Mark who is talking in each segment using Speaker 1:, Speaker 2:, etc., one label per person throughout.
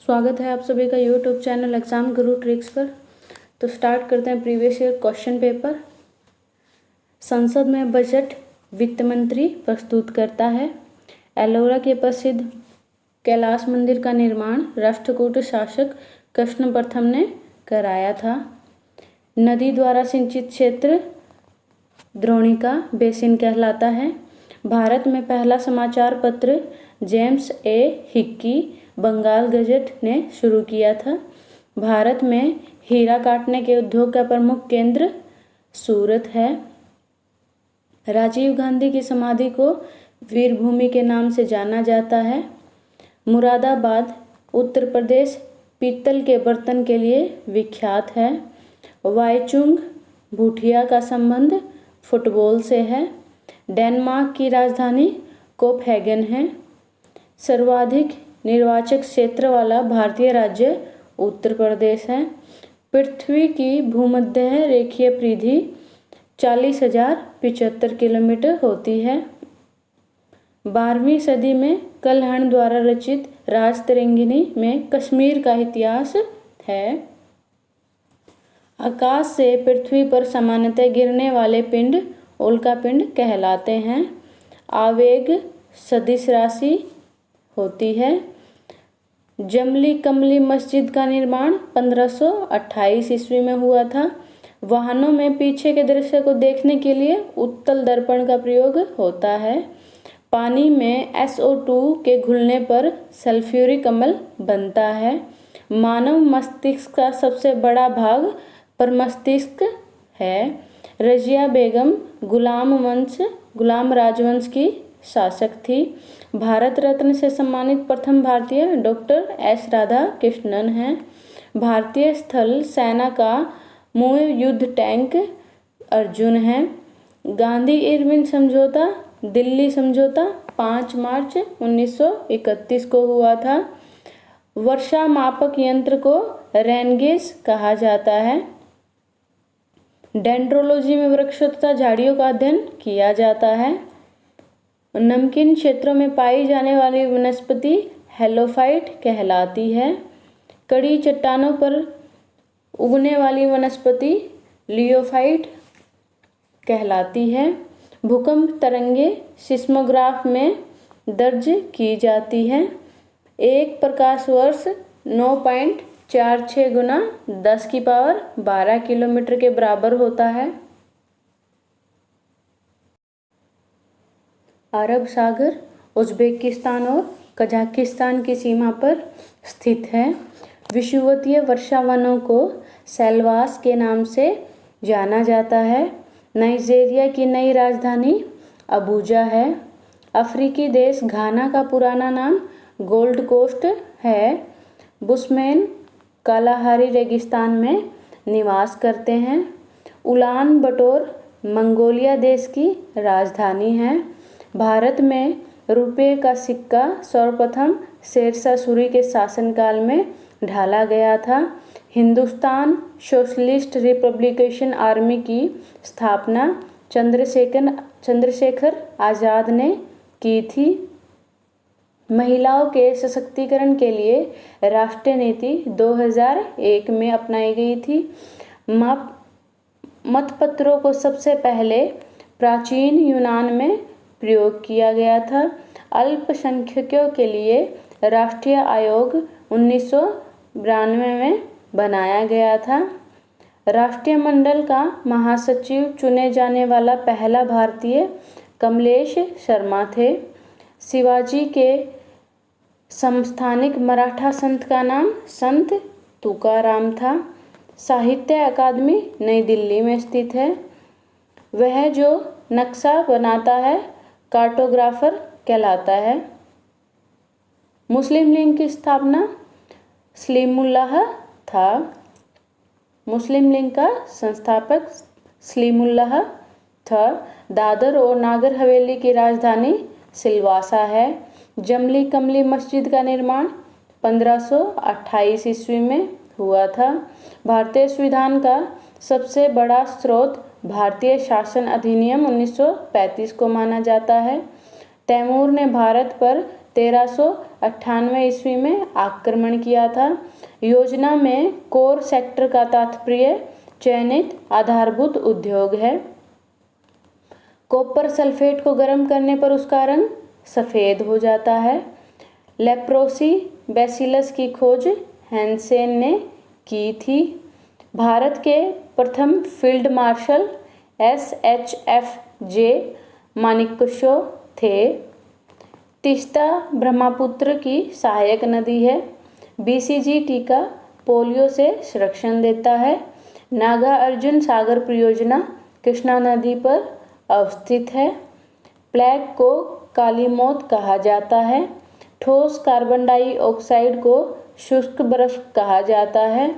Speaker 1: स्वागत है आप सभी का यूट्यूब चैनल एग्जाम गुरु ट्रिक्स पर। तो स्टार्ट करते हैं प्रीवियस ईयर क्वेश्चन पेपर। संसद में बजट वित्त मंत्री प्रस्तुत करता है। एलोरा के प्रसिद्ध कैलाश मंदिर का निर्माण राष्ट्रकूट शासक कृष्ण प्रथम ने कराया था। नदी द्वारा सिंचित क्षेत्र द्रोणिका बेसिन कहलाता है। भारत में पहला समाचार पत्र James A Hicky Bengal Gazette ने शुरू किया था। भारत में हीरा काटने के उद्योग का प्रमुख केंद्र सूरत है। राजीव गांधी की समाधि को वीरभूमि के नाम से जाना जाता है। मुरादाबाद उत्तर प्रदेश पीतल के बर्तन के लिए विख्यात है। वाईचुंग भूटिया का संबंध फुटबॉल से है। डेनमार्क की राजधानी कोपहेगन है। सर्वाधिक निर्वाचक क्षेत्र वाला भारतीय राज्य उत्तर प्रदेश है। पृथ्वी की भूमध्य रेखीय परिधि 40,075 किलोमीटर होती है। 12वीं सदी में कल्हण द्वारा रचित राजतरंगिणी में कश्मीर का इतिहास है। आकाश से पृथ्वी पर सामान्यतः गिरने वाले पिंड उल्कापिंड कहलाते हैं। आवेग सदिश राशि होती है। जमली कमली मस्जिद का निर्माण 1528 ईस्वी में हुआ था। वाहनों में पीछे के दृश्य को देखने के लिए उत्तल दर्पण का प्रयोग होता है। पानी में SO2 के घुलने पर सल्फ्यूरिक अम्ल बनता है। मानव मस्तिष्क का सबसे बड़ा भाग प्रमस्तिष्क है। रजिया बेगम गुलाम राजवंश की शासक थी। भारत रत्न से सम्मानित प्रथम भारतीय डॉक्टर S राधाकृष्णन हैं। भारतीय स्थल सेना का मूल युद्ध टैंक अर्जुन है। गांधी इरविन समझौता दिल्ली समझौता 5 मार्च 1931 को हुआ था। वर्षा मापक यंत्र को रेनगेज कहा जाता है। डेंड्रोलॉजी में वृक्षों तथा झाड़ियों का अध्ययन किया जाता है। नमकीन क्षेत्रों में पाई जाने वाली वनस्पति हेलोफाइट कहलाती है। कड़ी चट्टानों पर उगने वाली वनस्पति लियोफाइट कहलाती है। भूकंप तरंगे सिस्मोग्राफ में दर्ज की जाती है। एक प्रकाश वर्ष 9.46 गुना 10 की पावर 12 किलोमीटर के बराबर होता है। अरब सागर उज़्बेकिस्तान और कजाकिस्तान की सीमा पर स्थित है। विषुवतीय वर्षावनों को सेल्वास के नाम से जाना जाता है। नाइजीरिया की नई राजधानी अबूजा है। अफ्रीकी देश घाना का पुराना नाम गोल्ड कोस्ट है। बुशमैन कालाहारी रेगिस्तान में निवास करते हैं। उलान बटोर मंगोलिया देश की राजधानी है। भारत में रुपये का सिक्का सर्वप्रथम शेरशाह सूरी के शासनकाल में ढाला गया था। हिंदुस्तान सोशलिस्ट रिपब्लिकेशन आर्मी की स्थापना चंद्रशेखर आज़ाद ने की थी। महिलाओं के सशक्तिकरण के लिए राष्ट्रीय नीति 2001 में अपनाई गई थी। मतपत्रों को सबसे पहले प्राचीन यूनान में प्रयोग किया गया था। अल्पसंख्यकों के लिए राष्ट्रीय आयोग 1992 में बनाया गया था। राष्ट्रीय मंडल का महासचिव चुने जाने वाला पहला भारतीय कमलेश शर्मा थे। शिवाजी के समस्थानिक मराठा संत का नाम संत तुकाराम था। साहित्य अकादमी नई दिल्ली में स्थित है। वह जो नक्शा बनाता है कार्टोग्राफर कहलाता है। मुस्लिम लीग की स्थापना सलीमुल्लाह था। मुस्लिम लीग का संस्थापक सलीमुल्लाह था। दादर और नागर हवेली की राजधानी सिलवासा है। जमली कमली मस्जिद का निर्माण 1528 ईस्वी में हुआ था। भारतीय संविधान का सबसे बड़ा स्रोत भारतीय शासन अधिनियम 1935 को माना जाता है। तैमूर ने भारत पर 1398 ईस्वी में आक्रमण किया था। योजना में कोर सेक्टर का तात्पर्य चयनित आधारभूत उद्योग है। कॉपर सल्फेट को गर्म करने पर उसका रंग सफ़ेद हो जाता है। लेप्रोसी बैसिलस की खोज हैंसेन ने की थी। भारत के प्रथम फील्ड मार्शल SHFJ मानेकशॉ थे। तीस्ता ब्रह्मपुत्र की सहायक नदी है। BCG टीका पोलियो से संरक्षण देता है। नागा अर्जुन सागर परियोजना कृष्णा नदी पर अवस्थित है। प्लेग को काली मौत कहा जाता है। ठोस कार्बन डाइऑक्साइड को शुष्क बर्फ कहा जाता है।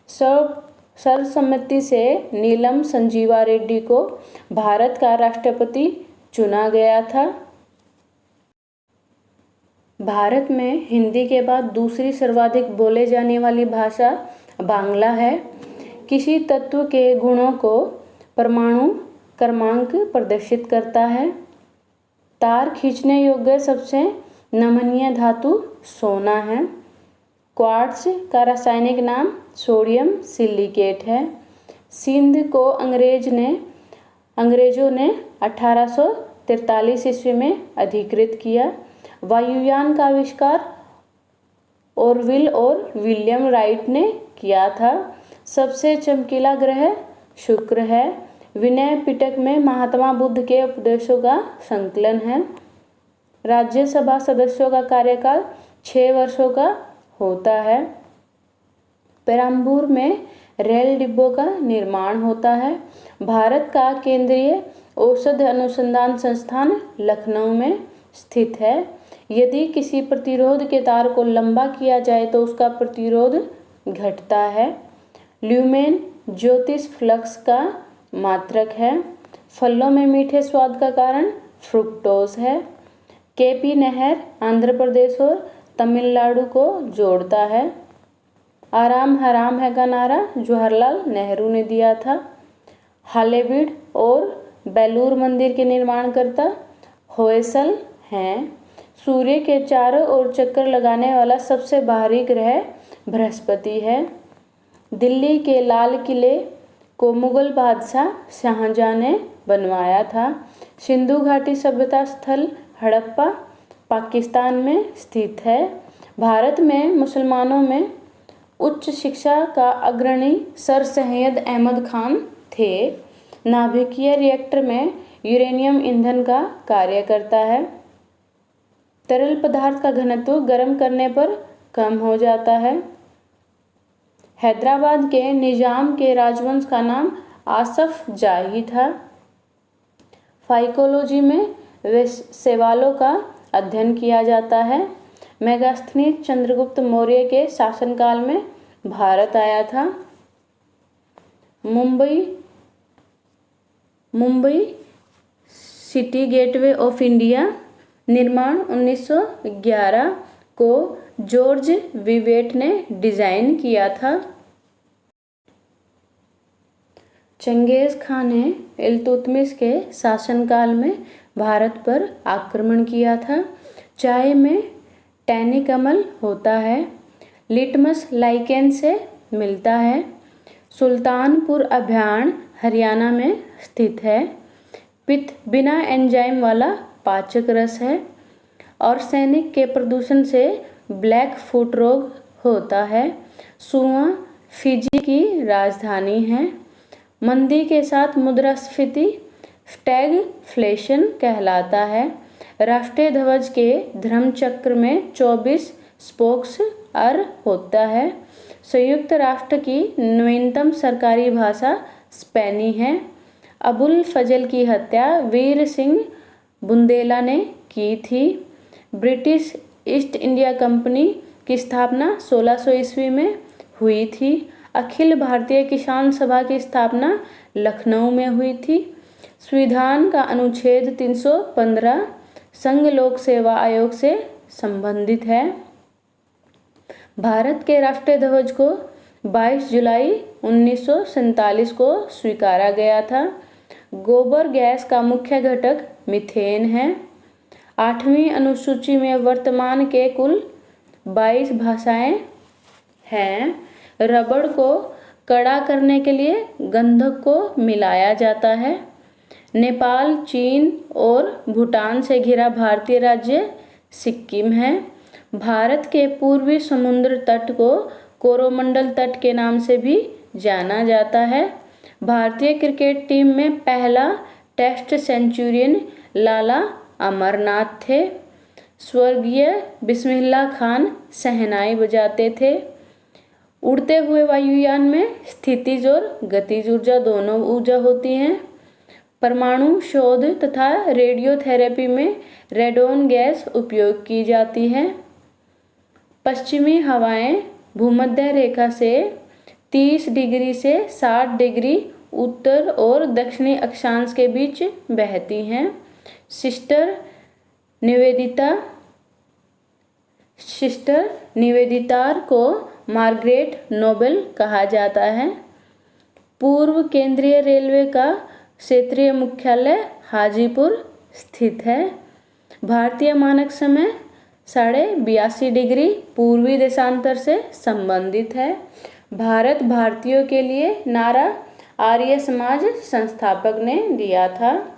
Speaker 1: सर्वसम्मति से नीलम संजीवा रेड्डी को भारत का राष्ट्रपति चुना गया था। भारत में हिंदी के बाद दूसरी सर्वाधिक बोले जाने वाली भाषा बांग्ला है। किसी तत्व के गुणों को परमाणु क्रमांक प्रदर्शित करता है। तार खींचने योग्य सबसे नमनीय धातु सोना है। क्वार्ट्ज का रासायनिक नाम सोडियम सिलिकेट है। सिंध को अंग्रेजों ने 1843 ईस्वी में अधिकृत किया। वायुयान का आविष्कार ऑरविल और विलियम राइट ने किया था। सबसे चमकीला ग्रह शुक्र है। विनय पिटक में महात्मा बुद्ध के उपदेशों का संकलन है। राज्यसभा सदस्यों का कार्यकाल 6 वर्षों का होता है। पेरम्बूर में रेल डिब्बों का निर्माण होता है। भारत का केंद्रीय औषध अनुसंधान संस्थान लखनऊ में स्थित है। यदि किसी प्रतिरोध के तार को लंबा किया जाए तो उसका प्रतिरोध घटता है। ल्यूमेन ज्योतिष फ्लक्स का मात्रक है। फलों में मीठे स्वाद का कारण फ्रुक्टोज है। केपी नहर आंध्र प्रदेश और तमिलनाडु को जोड़ता है। आराम हराम है का नारा जवाहरलाल नेहरू ने दिया था। हॉलीवुड और बेलूर मंदिर के निर्माणकर्ता होयसल हैं। सूर्य के चारों ओर चक्कर लगाने वाला सबसे बाहरी ग्रह बृहस्पति है। दिल्ली के लाल किले को मुगल बादशाह शाहजहां ने बनवाया था। सिंधु घाटी सभ्यता स्थल हड़प्पा पाकिस्तान में स्थित है। भारत में मुसलमानों में उच्च शिक्षा का अग्रणी सर सैयद अहमद खान थे। नाभिकीय रिएक्टर में यूरेनियम ईंधन का कार्य करता है। तरल पदार्थ का घनत्व गर्म करने पर कम हो जाता है। हैदराबाद के निजाम के राजवंश का नाम आसफ जाही था। फाइकोलॉजी में शैवालों का अध्ययन किया जाता है। मेगास्थनीज चंद्रगुप्त मौर्य के शासनकाल में भारत आया था। Mumbai city gateway of India निर्माण 1911 को जॉर्ज विवेट ने डिज़ाइन किया था। चंगेज़ खान ने इल्तुतमिश के शासनकाल में भारत पर आक्रमण किया था। चाय में टैनिक अम्ल होता है। लिटमस लाइकेन से मिलता है। सुल्तानपुर अभयारण्य हरियाणा में स्थित है। पित्त बिना एंजाइम वाला पाचक रस है। आर्सेनिक के प्रदूषण से ब्लैक फुट रोग होता है। सुआ फिजी की राजधानी है। मंदी के साथ मुद्रास्फीति स्टैगफ्लेशन कहलाता है। राष्ट्रीय ध्वज के धर्मचक्र में 24 स्पोक्स होता है। संयुक्त राष्ट्र की नवीनतम सरकारी भाषा स्पेनी है। अबुल फजल की हत्या वीर सिंह बुंदेला ने की थी। ब्रिटिश ईस्ट इंडिया कंपनी की स्थापना 1600 ईस्वी में हुई थी। अखिल भारतीय किसान सभा की स्थापना लखनऊ में हुई थी। संविधान का अनुच्छेद 315 संघ लोक सेवा आयोग से संबंधित है। भारत के राष्ट्रीय ध्वज को 22 जुलाई 1947 को स्वीकारा गया था। गोबर गैस का मुख्य घटक मीथेन है। 8वीं अनुसूची में वर्तमान के कुल 22 भाषाएं हैं। रबड़ को कड़ा करने के लिए गंधक को मिलाया जाता है। नेपाल, चीन और भूटान से घिरा भारतीय राज्य सिक्किम है। भारत के पूर्वी समुद्र तट को कोरोमंडल तट के नाम से भी जाना जाता है। भारतीय क्रिकेट टीम में पहला टेस्ट सेंचुरियन लाला अमरनाथ थे। स्वर्गीय बिस्मिल्लाह खान शहनाई बजाते थे। उड़ते हुए वायुयान में स्थितिज और गतिज ऊर्जा दोनों ऊर्जा होती हैं। परमाणु शोध तथा रेडियोथेरेपी में रेडोन गैस उपयोग की जाती है। पश्चिमी हवाएं भूमध्य रेखा से 30 डिग्री से 60 डिग्री उत्तर और दक्षिणी अक्षांश के बीच बहती हैं। सिस्टर निवेदितार को मार्गरेट नोबेल कहा जाता है। पूर्व केंद्रीय रेलवे का क्षेत्रीय मुख्यालय हाजीपुर स्थित है। भारतीय मानक समय 82.5 डिग्री पूर्वी देशांतर से संबंधित है। भारत भारतीयों के लिए नारा आर्य समाज संस्थापक ने दिया था।